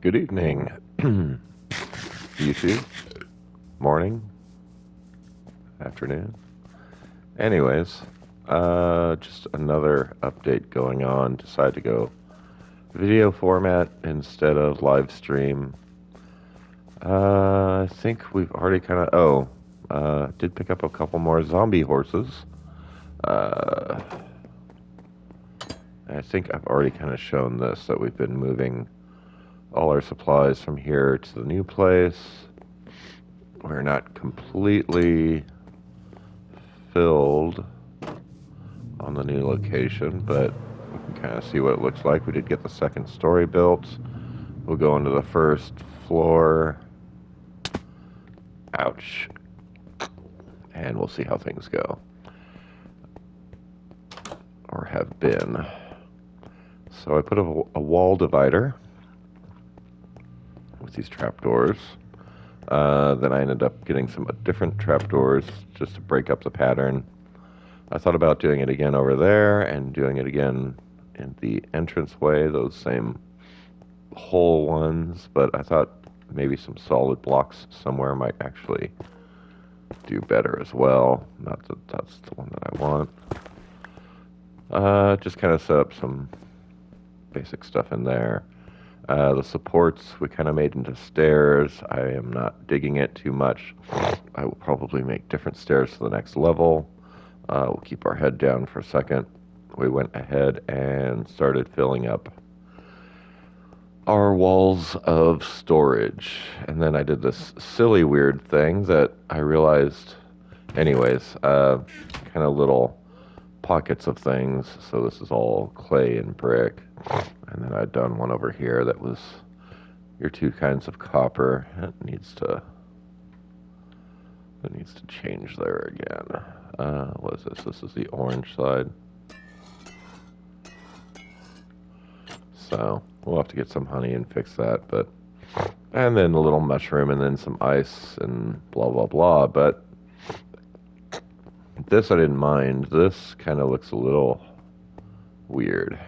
Good evening, YouTube. Morning, afternoon. Anyways, just another update going on. Decided to go video format instead of live stream. I think we've already did pick up a couple more zombie horses. I think I've already kind of shown this, that we've been moving all our supplies from here to the new place. We're not completely filled on the new location, but we can kind of see what it looks like. We did get the second story built. We'll go into the first floor. Ouch. And we'll see how things go. Or have been. So I put a wall divider with these trapdoors. Then I ended up getting some different trapdoors just to break up the pattern. I thought about doing it again over there and doing it again in the entranceway, those same hole ones, but I thought maybe some solid blocks somewhere might actually do better as well. Not that that's the one that I want. Just kind of set up some basic stuff in there. The supports we kind of made into stairs. I am not digging it too much. I will probably make different stairs to the next level. We'll keep our head down for a second. We went ahead and started filling up our walls of storage. And then I did this silly weird thing that I realized, anyways, kind of little pockets of things. So this is all clay and brick. And then I'd done one over here that was your two kinds of copper. It needs to change there again. What is this? This is the orange side. So we'll have to get some honey and fix that, and then a little mushroom and then some ice and blah blah blah. But this I didn't mind. This kind of looks a little weird.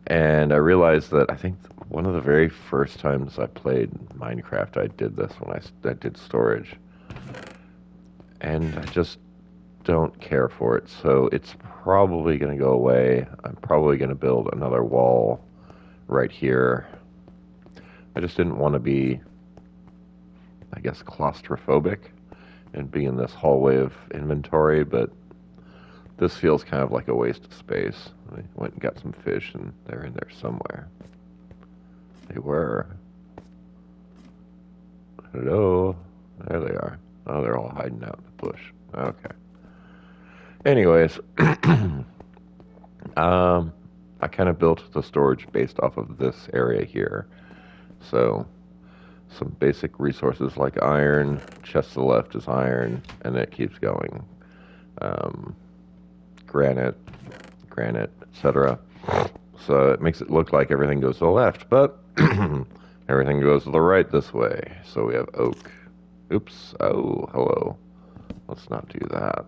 And I realized that I think one of the very first times I played Minecraft, I did this when I did storage. And I just don't care for it. So it's probably going to go away. I'm probably going to build another wall right here. I just didn't want to be, I guess, claustrophobic and be in this hallway of inventory, but this feels kind of like a waste of space. I went and got some fish, and they're in there somewhere. They were. Hello? There they are. Oh, they're all hiding out in the bush. Okay. Anyways, I kind of built the storage based off of this area here. So, some basic resources like iron, chest to the left is iron, and it keeps going. Granite, etc. So it makes it look like everything goes to the left, but everything goes to the right this way. So we have oak. Oops. Oh, hello. Let's not do that.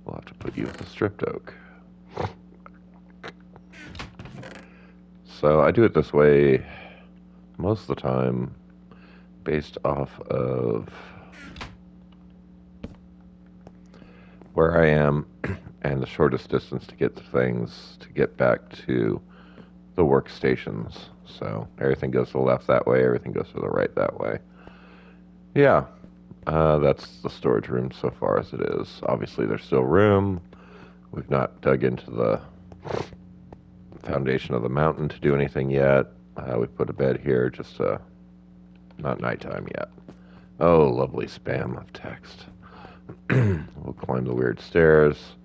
We'll have to put you with the stripped oak. So I do it this way most of the time based off of where I am and the shortest distance to get to things to get back to the workstations. So everything goes to the left that way, everything goes to the right that way. Yeah, that's the storage room so far as it is. Obviously there's still room. We've not dug into the foundation of the mountain to do anything yet. We put a bed here just not nighttime yet. Oh, lovely spam of text. We'll climb the weird stairs.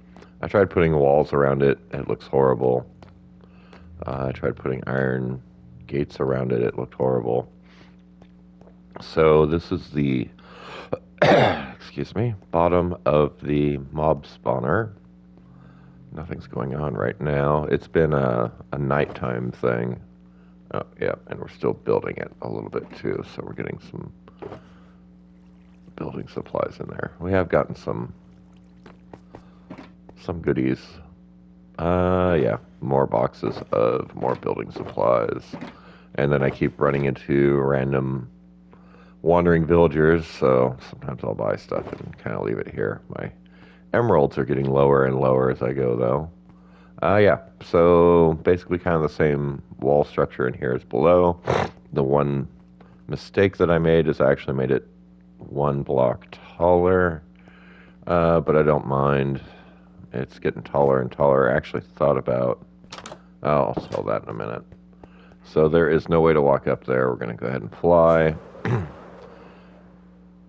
I tried putting walls around it. It looks horrible. I tried putting iron gates around it. It looked horrible. So this is the excuse me, bottom of the mob spawner. Nothing's going on right now. It's been a nighttime thing. Oh, yeah, and we're still building it a little bit too, so we're getting some building supplies in there. We have gotten some goodies. Yeah, more boxes of more building supplies. And then I keep running into random wandering villagers, so sometimes I'll buy stuff and kind of leave it here. My emeralds are getting lower and lower as I go, though. Yeah, so basically kind of the same wall structure in here as below. The one mistake that I made is I actually made it one block taller, but I don't mind. It's getting taller and taller. I actually thought about, oh, I'll sell that in a minute. So there is no way to walk up there. We're going to go ahead and fly.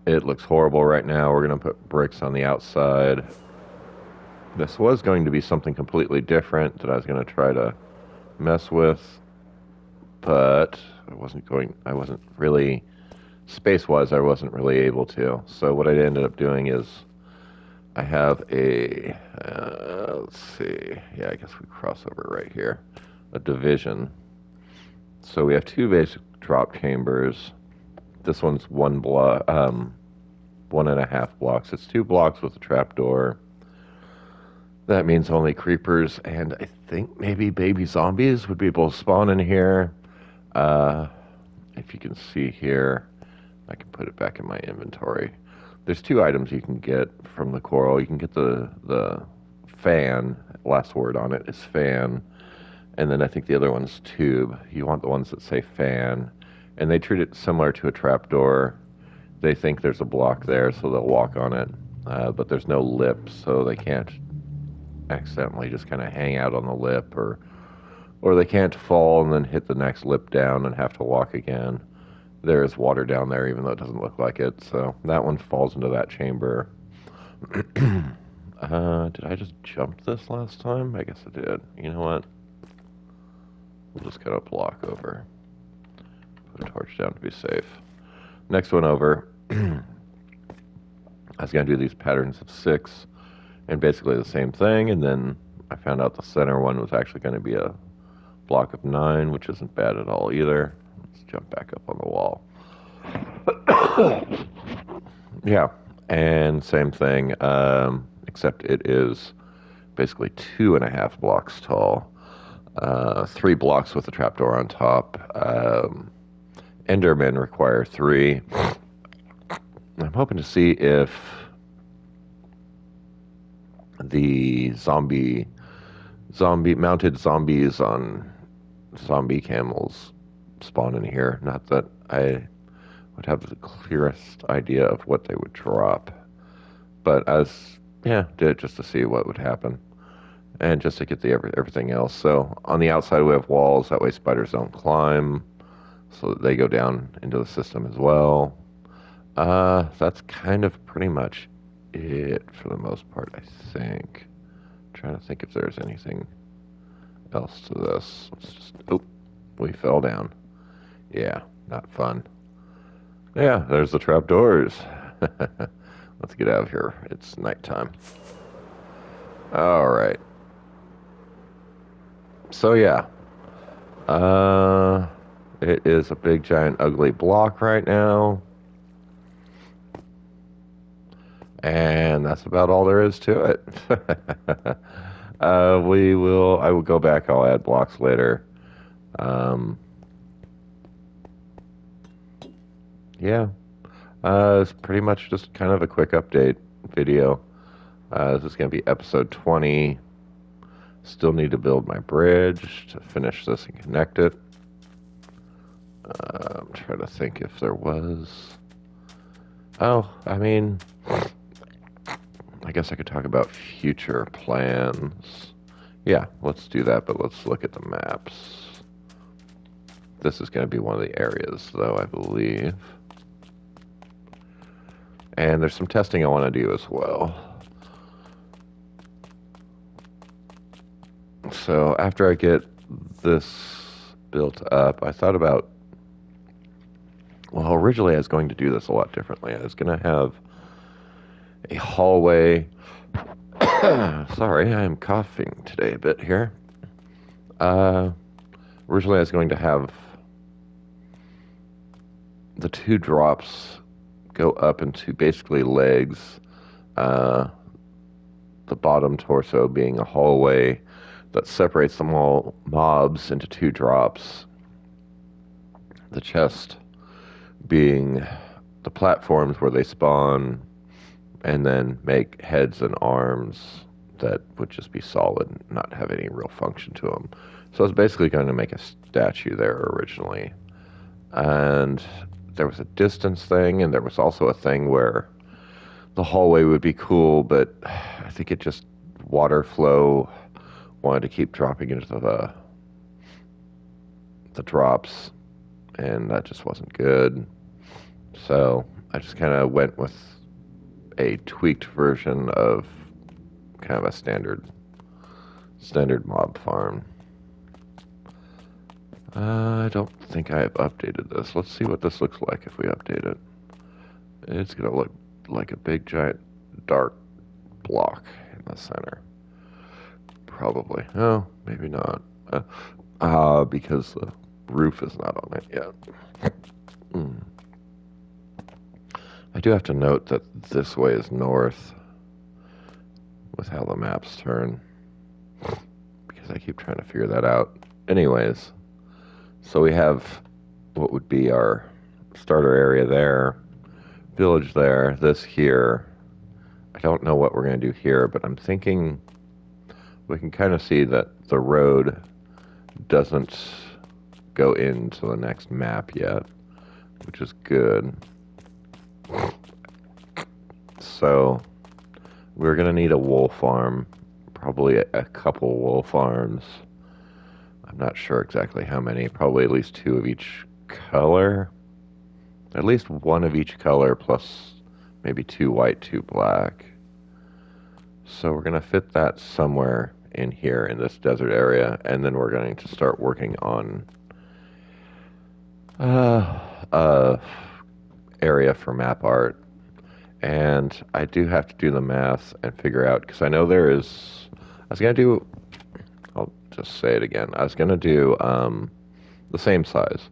It looks horrible right now. We're going to put bricks on the outside. This was going to be something completely different that I was going to try to mess with, but I wasn't really, space-wise, I wasn't really able to. So what I ended up doing is I have a, let's see, yeah, I guess we cross over right here, a division. So we have two basic drop chambers. This one's 1.5 blocks. It's 2 blocks with a trapdoor. That means only creepers and I think maybe baby zombies would be able to spawn in here. If you can see here, I can put it back in my inventory. There's 2 items you can get from the coral. You can get the fan. Last word on it is fan. And then I think the other one's tube. You want the ones that say fan. And they treat it similar to a trapdoor. They think there's a block there, so they'll walk on it. But there's no lip, so they can't accidentally just kind of hang out on the lip, or they can't fall and then hit the next lip down and have to walk again. There is water down there, even though it doesn't look like it, so that one falls into that chamber. Did I just jump this last time? I guess I did. You know what? We'll just cut a block over. Put a torch down to be safe. Next one over. I was going to do these patterns of 6, and basically the same thing, and then I found out the center one was actually going to be a block of 9, which isn't bad at all either. Let's jump back up on the wall. Yeah, and same thing, except it is basically 2.5 blocks tall. 3 blocks with a trapdoor on top. Endermen require 3. I'm hoping to see if the mounted zombies on zombie camels spawn in here. Not that I would have the clearest idea of what they would drop, but did it just to see what would happen, and just to get everything else. So on the outside we have walls, that way spiders don't climb, so that they go down into the system as well. That's kind of pretty much it for the most part, I think. I'm trying to think if there's anything else to this. We fell down. Yeah, not fun. Yeah, there's the trapdoors. Let's get out of here. It's nighttime. All right. So yeah, it is a big, giant, ugly block right now. And that's about all there is to it. I will go back, I'll add blocks later. Yeah. It's pretty much just kind of a quick update video. This is going to be episode 20. Still need to build my bridge to finish this and connect it. I'm trying to think if there was... Oh, I mean... I guess I could talk about future plans. Yeah, let's do that, but let's look at the maps. This is going to be one of the areas, though, I believe. And there's some testing I want to do as well. So after I get this built up, I thought about... Well, originally I was going to do this a lot differently. I was going to have a hallway. Sorry, I am coughing today a bit here. Originally I was going to have the 2 drops go up into basically legs, the bottom torso being a hallway that separates the mobs into 2 drops. The chest being the platforms where they spawn and then make heads and arms that would just be solid and not have any real function to them. So I was basically going to make a statue there originally. And there was a distance thing, and there was also a thing where the hallway would be cool, but I think it just water flow wanted to keep dropping into the drops, and that just wasn't good. So I just kind of went with a tweaked version of kind of a standard mob farm. I don't think I have updated this. Let's see what this looks like if we update it. It's gonna look like a big giant dark block in the center. Probably. Oh, maybe not. Because the roof is not on it yet. I do have to note that this way is north with how the maps turn, because I keep trying to figure that out. Anyways, so we have what would be our starter area there, village there, this here. I don't know what we're going to do here, but I'm thinking we can kind of see that the road doesn't go into the next map yet, which is good. So we're going to need a wool farm, probably a couple wool farms. I'm not sure exactly how many, probably at least 2 of each color. At least 1 of each color, plus maybe 2 white, 2 black. So we're going to fit that somewhere in here in this desert area, and then we're going to start working on area for map art. And I do have to do the math and figure out, because I know there is, I'll just say it again, I was going to do the same size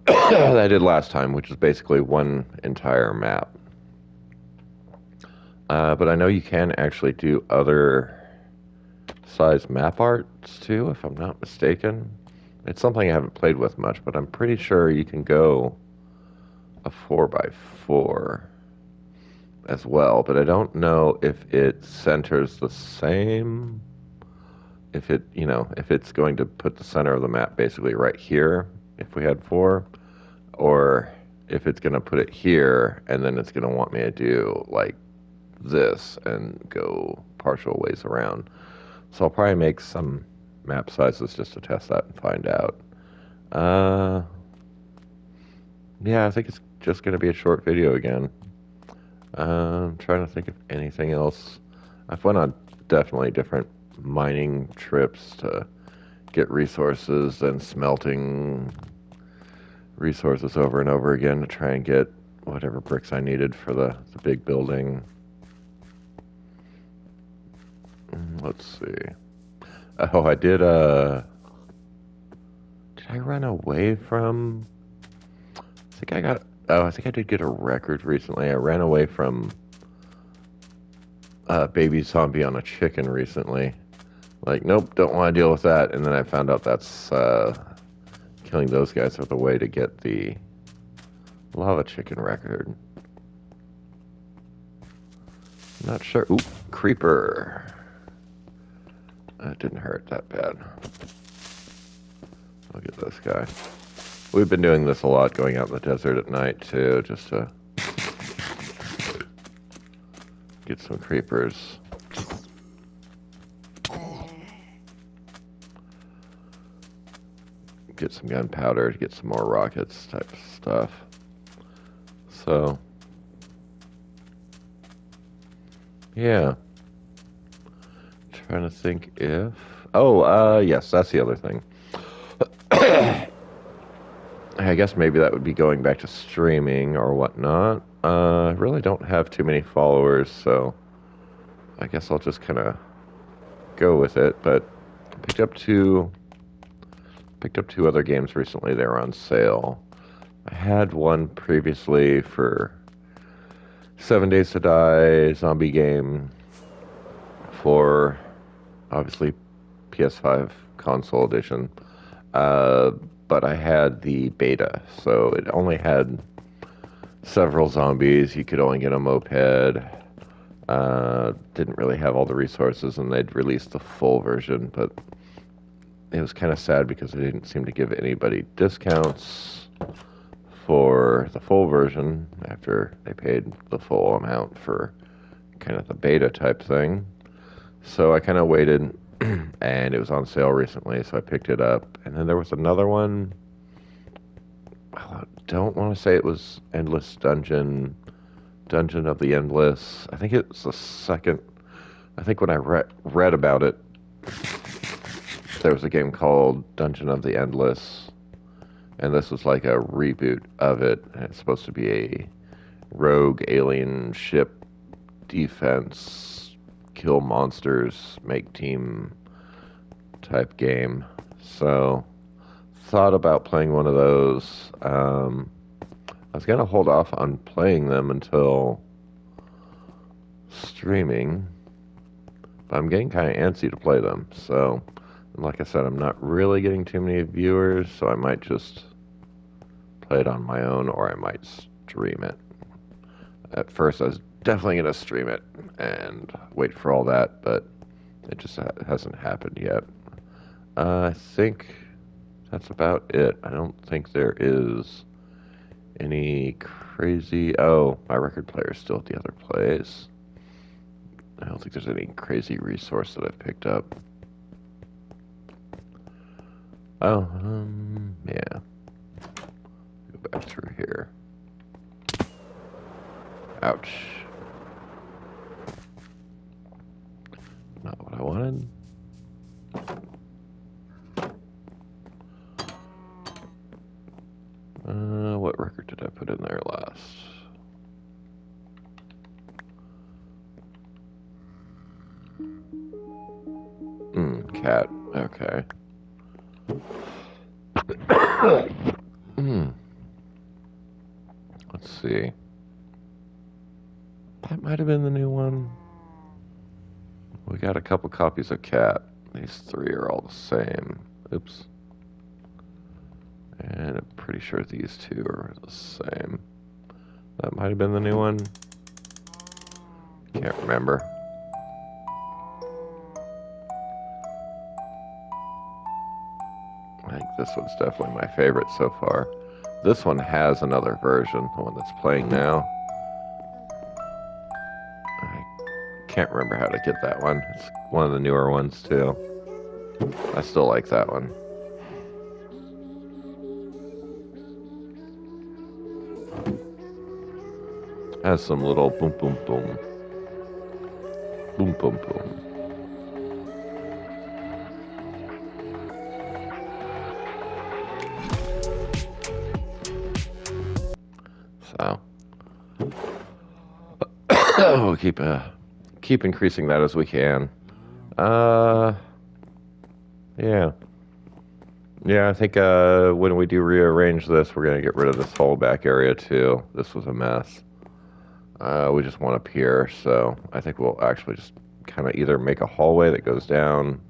that I did last time, which is basically 1 entire map. But I know you can actually do other size map arts too, if I'm not mistaken. It's something I haven't played with much, but I'm pretty sure you can go a 4x4 as well, but I don't know if it centers the same, if it's going to put the center of the map basically right here, if we had 4, or if it's going to put it here, and then it's going to want me to do like this and go partial ways around. So I'll probably make some map sizes just to test that and find out. Yeah, I think it's just going to be a short video again. I'm trying to think of anything else. I've went on definitely different mining trips to get resources and smelting resources over and over again to try and get whatever bricks I needed for the big building. Let's see. Oh, I did I run away from... I think I did get a record recently. I ran away from baby zombie on a chicken recently. Like, nope, don't want to deal with that. And then I found out that's killing those guys with a way to get the lava chicken record. Not sure. Ooh, creeper. That didn't hurt that bad. Look at this guy. We've been doing this a lot, going out in the desert at night too, just to get some creepers. Get some gunpowder, get some more rockets type of stuff. So, yeah. Trying to think if... Oh, yes, that's the other thing. I guess maybe that would be going back to streaming or whatnot. I really don't have too many followers, so I guess I'll just kind of go with it. But I picked up two other games recently. They were on sale. I had one previously for 7 Days to Die zombie game for obviously PS5 console edition. but I had the beta, so it only had several zombies. You could only get a moped. Didn't really have all the resources, and they'd released the full version, but it was kind of sad because they didn't seem to give anybody discounts for the full version after they paid the full amount for kind of the beta type thing. So I kind of waited, and it was on sale recently, so I picked it up. And then there was another one. I don't want to say it was Endless Dungeon, Dungeon of the Endless. I think it's the second. I think when I read about it, there was a game called Dungeon of the Endless, and this was like a reboot of it. And it's supposed to be a rogue alien ship defense, kill monsters, make team type game. So, thought about playing one of those. I was going to hold off on playing them until streaming, but I'm getting kind of antsy to play them. So, like I said, I'm not really getting too many viewers, so I might just play it on my own, or I might stream it. At first, I was definitely going to stream it and wait for all that, but it just hasn't happened yet. I think that's about it. I don't think there is any crazy... Oh, my record player is still at the other place. I don't think there's any crazy resource that I've picked up. Oh, yeah. Go back through here. Ouch. Not what I wanted. What record did I put in there last? Cat. Okay. Let's see. That might have been the new one. We got a couple copies of Cat. These three are all the same. Oops. And I'm pretty sure these two are the same. That might have been the new one. Can't remember. I think this one's definitely my favorite so far. This one has another version, the one that's playing now. I can't remember how to get that one. It's one of the newer ones too. I still like that one. Has some little boom boom boom. Boom boom boom. So we'll keep increasing that as we can. Yeah, I think when we do rearrange this, we're gonna get rid of this whole back area too. This was a mess. We just want up here, so I think we'll actually just kind of either make a hallway that goes down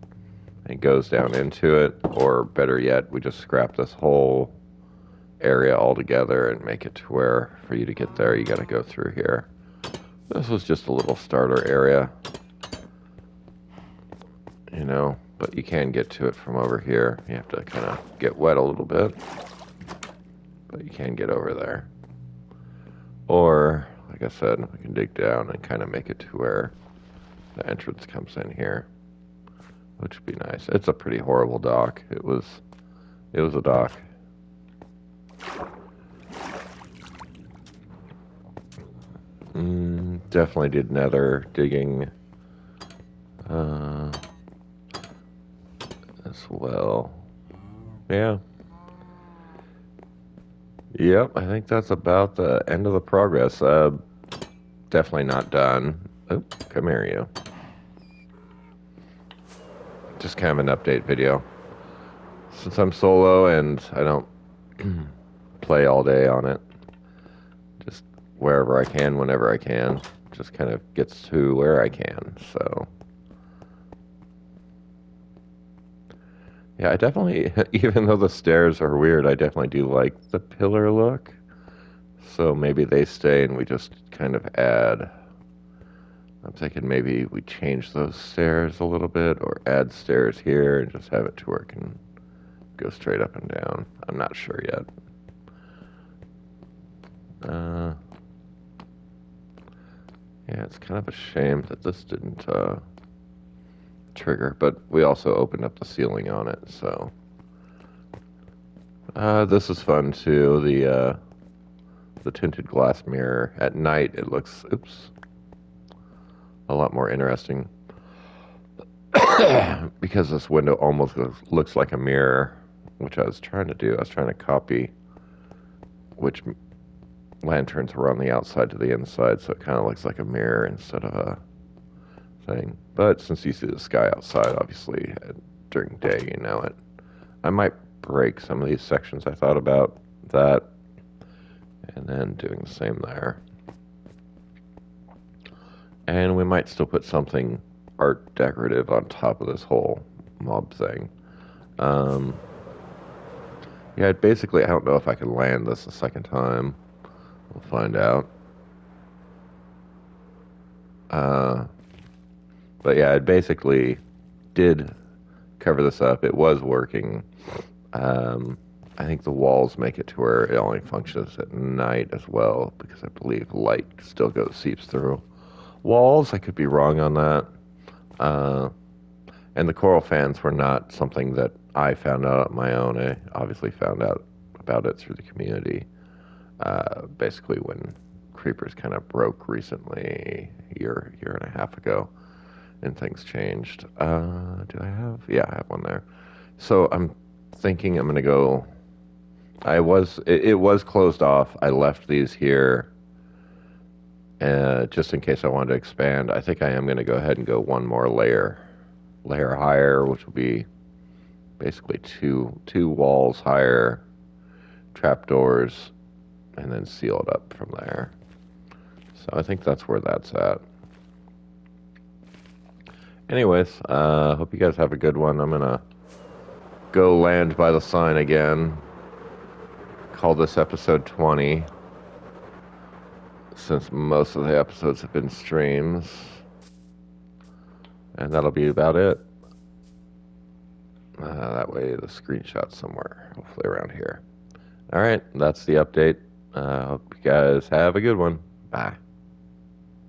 and goes down into it, or better yet, we just scrap this whole area altogether and make it to where for you to get there, you got to go through here. This was just a little starter area, you know, but you can get to it from over here. You have to kind of get wet a little bit, but you can get over there. Or, like I said, we can dig down and kind of make it to where the entrance comes in here, which would be nice. It's a pretty horrible dock. It was a dock. Definitely did nether digging as well. Yeah. Yep, I think that's about the end of the progress. Definitely not done. Oh, come here, you. Just kind of an update video. Since I'm solo and I don't play all day on it, just wherever I can, whenever I can, just kind of gets to where I can, so. Yeah, I definitely, even though the stairs are weird, I definitely do like the pillar look. So maybe they stay and we just kind of add. I'm thinking maybe we change those stairs a little bit or add stairs here and just have it to where it can go straight up and down. I'm not sure yet. Uh, yeah, it's kind of a shame that this didn't trigger, but we also opened up the ceiling on it, so. This is fun too. The tinted glass mirror at night. It looks, oops, a lot more interesting because this window almost looks like a mirror, which I was trying to do. I was trying to copy which lanterns were on the outside to the inside, so it kind of looks like a mirror instead of a thing. But since you see the sky outside, obviously during day, you know it. I might break some of these sections. I thought about that, and then doing the same there. And we might still put something art decorative on top of this whole mob thing. Um, yeah, basically, I don't know if I can land this a second time. We'll find out. Uh, but yeah, it basically did cover this up. It was working. Um, I think the walls make it to where it only functions at night as well, because I believe light still seeps through walls. I could be wrong on that. Uh, and the coral fans were not something that I found out on my own. I obviously found out about it through the community. Basically, when creepers kind of broke recently, year and a half ago, and things changed. Do I have? Yeah, I have one there. So I'm thinking I'm gonna go. It was closed off. I left these here just in case I wanted to expand. I think I am gonna go ahead and go one more layer higher, which will be basically two walls higher, trapdoors, and then seal it up from there. So I think that's where that's at. Anyways, hope you guys have a good one. I'm gonna go land by the sign again. Call this episode 20, since most of the episodes have been streams. And that'll be about it. That way the screenshot's somewhere, hopefully around here. All right, that's the update. Hope you guys have a good one. Bye.